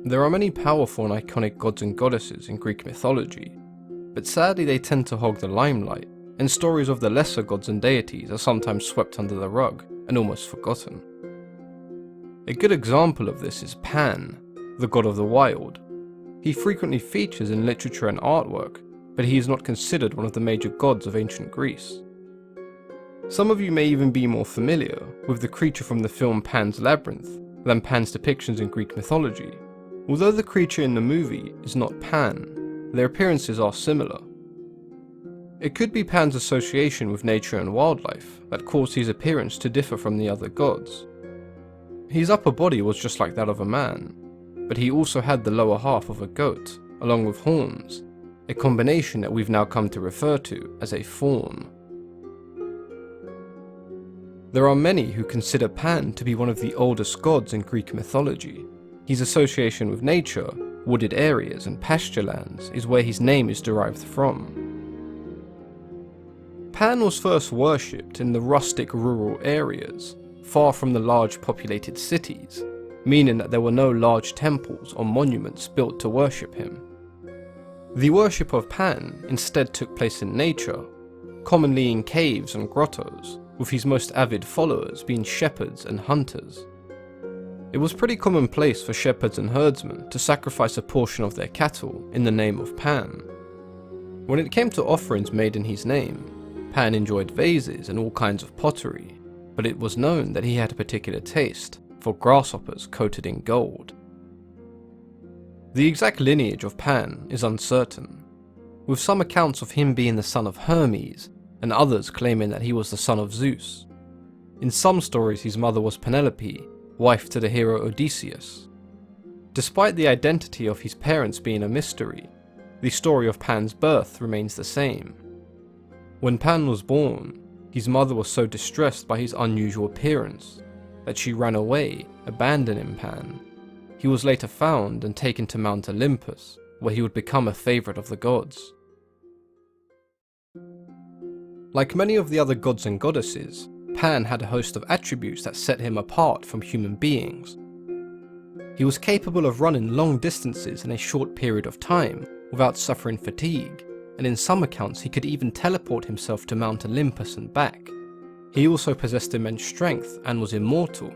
There are many powerful and iconic gods and goddesses in Greek mythology, but sadly they tend to hog the limelight, and stories of the lesser gods and deities are sometimes swept under the rug and almost forgotten. A good example of this is Pan, the god of the wild. He frequently features in literature and artwork, but he is not considered one of the major gods of ancient Greece. Some of you may even be more familiar with the creature from the film Pan's Labyrinth than Pan's depictions in Greek mythology. Although the creature in the movie is not Pan, their appearances are similar. It could be Pan's association with nature and wildlife that caused his appearance to differ from the other gods. His upper body was just like that of a man, but he also had the lower half of a goat, along with horns, a combination that we've now come to refer to as a faun. There are many who consider Pan to be one of the oldest gods in Greek mythology. His association with nature, wooded areas and pasture lands is where his name is derived from. Pan was first worshipped in the rustic rural areas, far from the large populated cities, meaning that there were no large temples or monuments built to worship him. The worship of Pan instead took place in nature, commonly in caves and grottos, with his most avid followers being shepherds and hunters. It was pretty commonplace for shepherds and herdsmen to sacrifice a portion of their cattle in the name of Pan. When it came to offerings made in his name, Pan enjoyed vases and all kinds of pottery, but it was known that he had a particular taste for grasshoppers coated in gold. The exact lineage of Pan is uncertain, with some accounts of him being the son of Hermes, and others claiming that he was the son of Zeus. In some stories his mother was Penelope, wife to the hero Odysseus. Despite the identity of his parents being a mystery, the story of Pan's birth remains the same. When Pan was born, his mother was so distressed by his unusual appearance that she ran away, abandoning Pan. He was later found and taken to Mount Olympus, where he would become a favourite of the gods. Like many of the other gods and goddesses, Pan had a host of attributes that set him apart from human beings. He was capable of running long distances in a short period of time without suffering fatigue, and in some accounts he could even teleport himself to Mount Olympus and back. He also possessed immense strength and was immortal.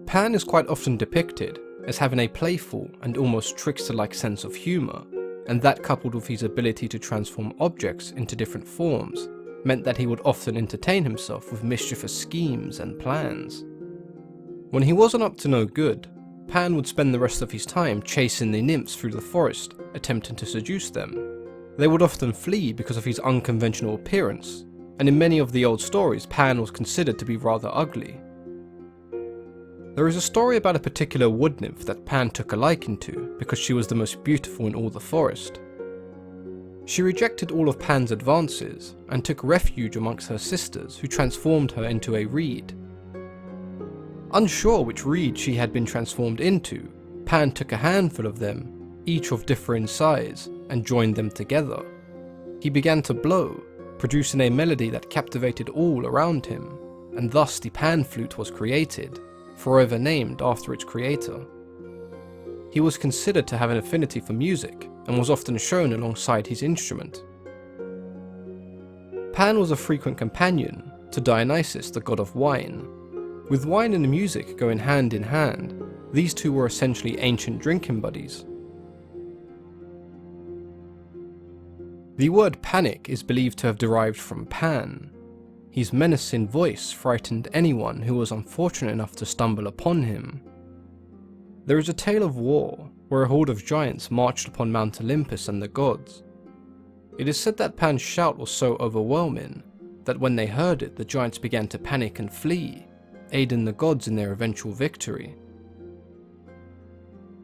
Pan is quite often depicted as having a playful and almost trickster-like sense of humour, and that coupled with his ability to transform objects into different forms meant that he would often entertain himself with mischievous schemes and plans. When he wasn't up to no good, Pan would spend the rest of his time chasing the nymphs through the forest, attempting to seduce them. They would often flee because of his unconventional appearance, and in many of the old stories Pan was considered to be rather ugly. There is a story about a particular wood nymph that Pan took a liking to because she was the most beautiful in all the forest. She rejected all of Pan's advances and took refuge amongst her sisters, who transformed her into a reed. Unsure which reed she had been transformed into, Pan took a handful of them, each of differing size, and joined them together. He began to blow, producing a melody that captivated all around him, and thus the Pan flute was created, forever named after its creator. He was considered to have an affinity for music, and was often shown alongside his instrument. Pan was a frequent companion to Dionysus, the god of wine. With wine and music going hand in hand, these two were essentially ancient drinking buddies. The word panic is believed to have derived from Pan. His menacing voice frightened anyone who was unfortunate enough to stumble upon him. There is a tale of war where a horde of giants marched upon Mount Olympus and the gods. It is said that Pan's shout was so overwhelming that when they heard it, the giants began to panic and flee, aiding the gods in their eventual victory.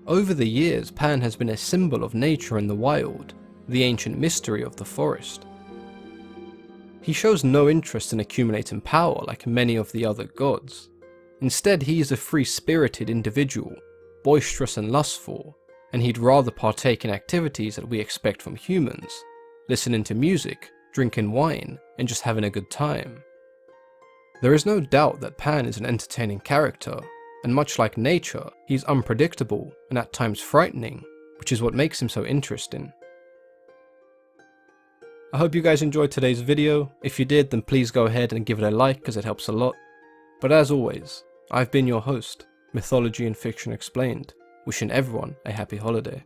Over the years, Pan has been a symbol of nature and the wild, the ancient mystery of the forest. He shows no interest in accumulating power like many of the other gods. Instead, he is a free-spirited individual, boisterous and lustful, and he'd rather partake in activities that we expect from humans, listening to music, drinking wine, and just having a good time. There is no doubt that Pan is an entertaining character, and much like nature, he's unpredictable and at times frightening, which is what makes him so interesting. I hope you guys enjoyed today's video. If you did, then please go ahead and give it a like, as it helps a lot. But as always, I've been your host, Mythology and Fiction Explained, wishing everyone a happy holiday.